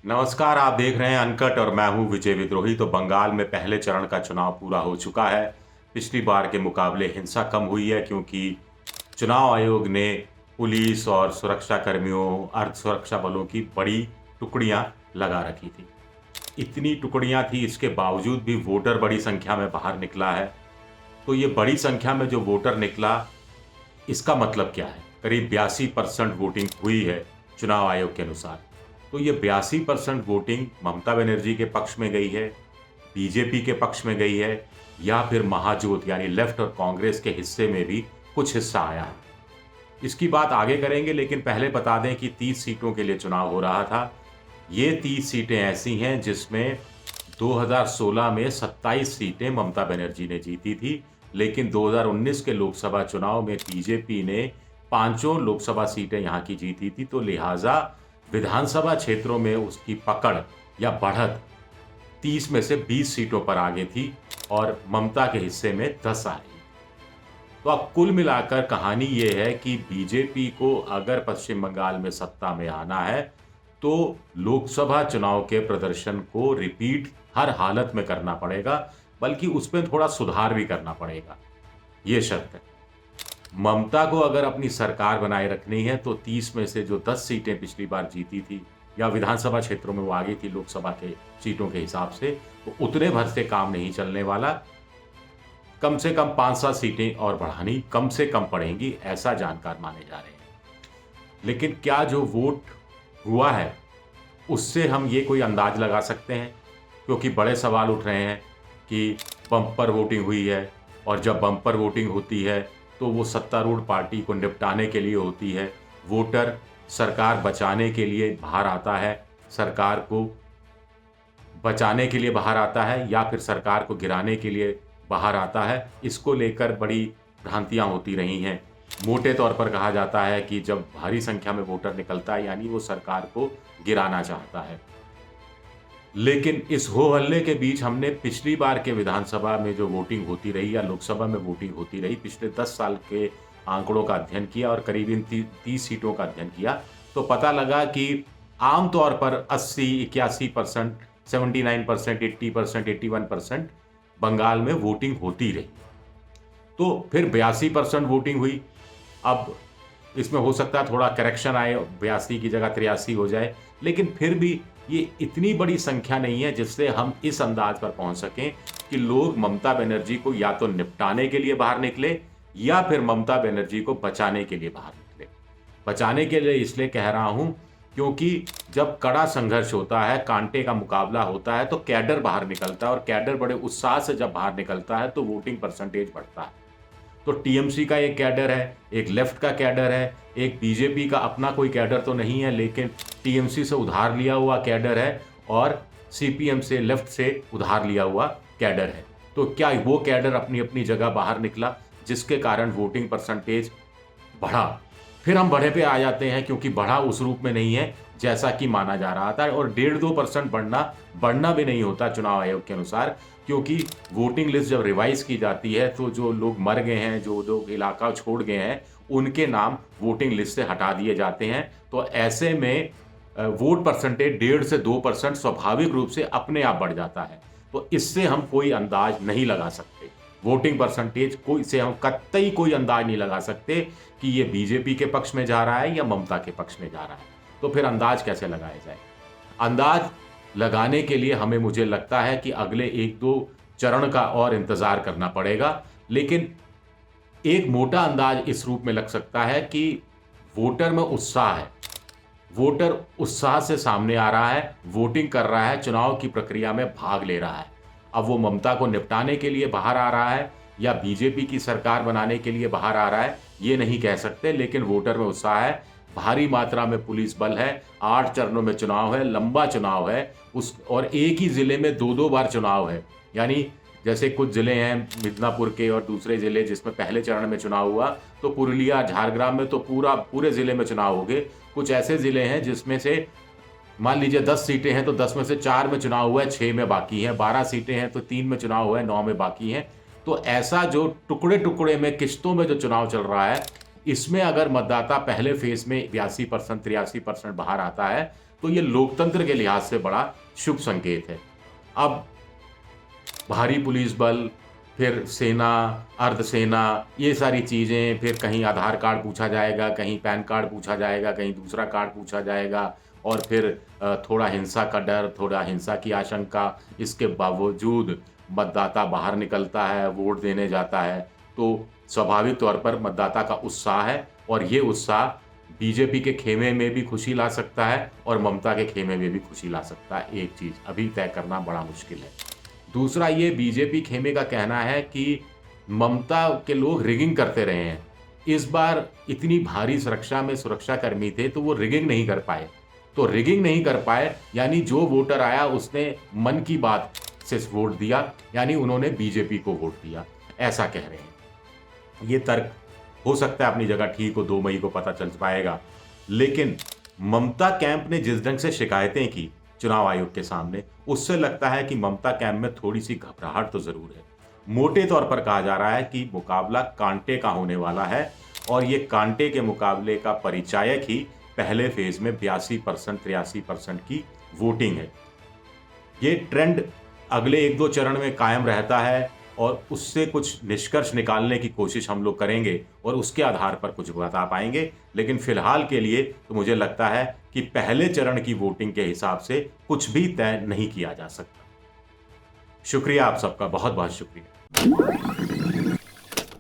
नमस्कार, आप देख रहे हैं अनकट और मैं हूं विजय विद्रोही। तो बंगाल में पहले चरण का चुनाव पूरा हो चुका है। पिछली बार के मुकाबले हिंसा कम हुई है क्योंकि चुनाव आयोग ने पुलिस और सुरक्षा कर्मियों, अर्ध सुरक्षा बलों की बड़ी टुकड़ियां लगा रखी थी। इतनी टुकड़ियां थी, इसके बावजूद भी वोटर बड़ी संख्या में बाहर निकला है। तो ये बड़ी संख्या में जो वोटर निकला, इसका मतलब क्या है? करीब 82% वोटिंग हुई है चुनाव आयोग के अनुसार। तो ये 82% वोटिंग ममता बनर्जी के पक्ष में गई है, बीजेपी के पक्ष में गई है, या फिर महाजोत यानी लेफ्ट और कांग्रेस के हिस्से में भी कुछ हिस्सा आया है। इसकी बात आगे करेंगे, लेकिन पहले बता दें कि 30 सीटों के लिए चुनाव हो रहा था। ये 30 सीटें ऐसी हैं जिसमें 2016 में 27 सीटें ममता बनर्जी ने जीती थी, लेकिन 2019 के लोकसभा चुनाव में बीजेपी ने पांचों लोकसभा सीटें यहां की जीती थी। तो लिहाजा विधानसभा क्षेत्रों में उसकी पकड़ या बढ़त 30 में से 20 सीटों पर आगे थी और ममता के हिस्से में 10 आई। तो अब कुल मिलाकर कहानी ये है कि बीजेपी को अगर पश्चिम बंगाल में सत्ता में आना है तो लोकसभा चुनाव के प्रदर्शन को रिपीट हर हालत में करना पड़ेगा, बल्कि उसमें थोड़ा सुधार भी करना पड़ेगा। ये शर्त है। ममता को अगर अपनी सरकार बनाए रखनी है तो 30 में से जो 10 सीटें पिछली बार जीती थी, या विधानसभा क्षेत्रों में वो आगे थी लोकसभा के सीटों के हिसाब से, तो उतने भर से काम नहीं चलने वाला। कम से कम 5-7 सीटें और बढ़ानी कम से कम पड़ेंगी, ऐसा जानकार माने जा रहे हैं। लेकिन क्या जो वोट हुआ है उससे हम ये कोई अंदाज लगा सकते हैं? क्योंकि बड़े सवाल उठ रहे हैं कि बम्पर वोटिंग हुई है, और जब बम्पर वोटिंग होती है तो वो सत्तारूढ़ पार्टी को निपटाने के लिए होती है। वोटर सरकार बचाने के लिए बाहर आता है, सरकार को बचाने के लिए बाहर आता है, या फिर सरकार को गिराने के लिए बाहर आता है। इसको लेकर बड़ी भ्रांतियां होती रही हैं। मोटे तौर पर कहा जाता है कि जब भारी संख्या में वोटर निकलता है यानी वो सरकार को गिराना चाहता है। लेकिन इस हो हल्ले के बीच हमने पिछली बार के विधानसभा में जो वोटिंग होती रही या लोकसभा में वोटिंग होती रही, पिछले 10 साल के आंकड़ों का अध्ययन किया और करीबन 30 सीटों का अध्ययन किया, तो पता लगा कि आमतौर पर 80-81%, 79%, 80%, 81% बंगाल में वोटिंग होती रही। तो फिर 82% वोटिंग हुई। अब इसमें हो सकता है थोड़ा करेक्शन आए, 82 की जगह 83 हो जाए, लेकिन फिर भी ये इतनी बड़ी संख्या नहीं है जिससे हम इस अंदाज पर पहुंच सकें कि लोग ममता बनर्जी को या तो निपटाने के लिए बाहर निकले या फिर ममता बनर्जी को बचाने के लिए बाहर निकले। बचाने के लिए इसलिए कह रहा हूं क्योंकि जब कड़ा संघर्ष होता है, कांटे का मुकाबला होता है, तो कैडर बाहर निकलता है, और कैडर बड़े उत्साह से जब बाहर निकलता है तो वोटिंग परसेंटेज बढ़ता है। तो टीएमसी का एक कैडर है, एक लेफ्ट का कैडर है, एक बीजेपी का अपना कोई कैडर तो नहीं है, लेकिन टीएमसी से उधार लिया हुआ कैडर है, और सीपीएम से, लेफ्ट से उधार लिया हुआ कैडर है। तो क्या वो कैडर अपनी अपनी जगह बाहर निकला, जिसके कारण वोटिंग परसेंटेज बढ़ा। फिर हम बढ़े पे आ जाते हैं क्योंकि बढ़ा उस रूप में नहीं है जैसा कि माना जा रहा था, और 1.5-2% बढ़ना भी नहीं होता चुनाव आयोग के अनुसार, क्योंकि वोटिंग लिस्ट जब रिवाइज की जाती है तो जो लोग मर गए हैं, जो लोग इलाका छोड़ गए हैं, उनके नाम वोटिंग लिस्ट से हटा दिए जाते हैं। तो ऐसे में वोट परसेंटेज 1.5 से 2% स्वाभाविक रूप से अपने आप बढ़ जाता है। तो इससे हम कोई अंदाज नहीं लगा सकते, वोटिंग परसेंटेज को से हम कतई कोई अंदाज नहीं लगा सकते कि ये बीजेपी के पक्ष में जा रहा है या ममता के पक्ष में जा रहा है। तो फिर अंदाज कैसे लगाया जाए? अंदाज लगाने के लिए हमें, मुझे लगता है कि अगले 1-2 चरण का और इंतजार करना पड़ेगा। लेकिन एक मोटा अंदाज इस रूप में लग सकता है कि वोटर में उत्साह है, वोटर उत्साह से सामने आ रहा है, वोटिंग कर रहा है, चुनाव की प्रक्रिया में भाग ले रहा है। अब वो ममता को निपटाने के लिए बाहर आ रहा है या बीजेपी की सरकार बनाने के लिए बाहर आ रहा है, ये नहीं कह सकते, लेकिन वोटर में उत्साह है। भारी मात्रा में पुलिस बल है, 8 चरणों में चुनाव है, लंबा चुनाव है, और एक ही जिले में 2-2 बार चुनाव है। यानी जैसे कुछ जिले हैं मिदनापुर के और दूसरे जिले जिसमें पहले चरण में चुनाव हुआ, तो पुरुलिया, झारग्राम में तो पूरे जिले में चुनाव हो गए। कुछ ऐसे जिले हैं जिसमें से मान लीजिए 10 सीटें हैं तो 10 में से 4 में चुनाव हुआ है, 6 में बाकी हैं, 12 सीटें हैं तो 3 में चुनाव हुआ है, 9 में बाकी हैं। तो ऐसा जो टुकड़े-टुकड़े में, किश्तों में जो चुनाव चल रहा है, इसमें अगर मतदाता पहले फेज में 82%, 83% बाहर आता है, तो ये लोकतंत्र के लिहाज से बड़ा शुभ संकेत है। अब भारी पुलिस बल, फिर सेना, अर्धसेना, ये सारी चीज़ें, फिर कहीं आधार कार्ड पूछा जाएगा, कहीं पैन कार्ड पूछा जाएगा, कहीं दूसरा कार्ड पूछा जाएगा और फिर थोड़ा हिंसा का डर, थोड़ा हिंसा की आशंका, इसके बावजूद मतदाता बाहर निकलता है, वोट देने जाता है। तो स्वाभाविक तौर पर मतदाता का उत्साह है और ये उत्साह बीजेपी के खेमे में भी खुशी ला सकता है और ममता के खेमे में भी खुशी ला सकता है। एक चीज़ अभी तय करना बड़ा मुश्किल है। दूसरा, ये बीजेपी खेमे का कहना है कि ममता के लोग रिगिंग करते रहे हैं। इस बार इतनी भारी सुरक्षा में सुरक्षाकर्मी थे तो वो रिगिंग नहीं कर पाए। तो रिगिंग नहीं कर पाए यानी जो वोटर आया उसने मन की बात से वोट दिया, यानी उन्होंने बीजेपी को वोट दिया, ऐसा कह रहे हैं। ये तर्क हो सकता है अपनी जगह ठीक हो, 2 मई को पता चल पाएगा। लेकिन ममता कैंप ने जिस ढंग से शिकायतें की चुनाव आयोग के सामने, उससे लगता है कि ममता कैंप में थोड़ी सी घबराहट तो जरूर है। मोटे तौर पर कहा जा रहा है कि मुकाबला कांटे का होने वाला है और ये कांटे के मुकाबले का परिचायक ही पहले फेज में 82% 83% की वोटिंग है। ये ट्रेंड अगले 1-2 चरण में कायम रहता है और उससे कुछ निष्कर्ष निकालने की कोशिश हम लोग करेंगे और उसके आधार पर कुछ बता पाएंगे। लेकिन फिलहाल के लिए तो मुझे लगता है कि पहले चरण की वोटिंग के हिसाब से कुछ भी तय नहीं किया जा सकता। शुक्रिया आप सबका, बहुत बहुत शुक्रिया।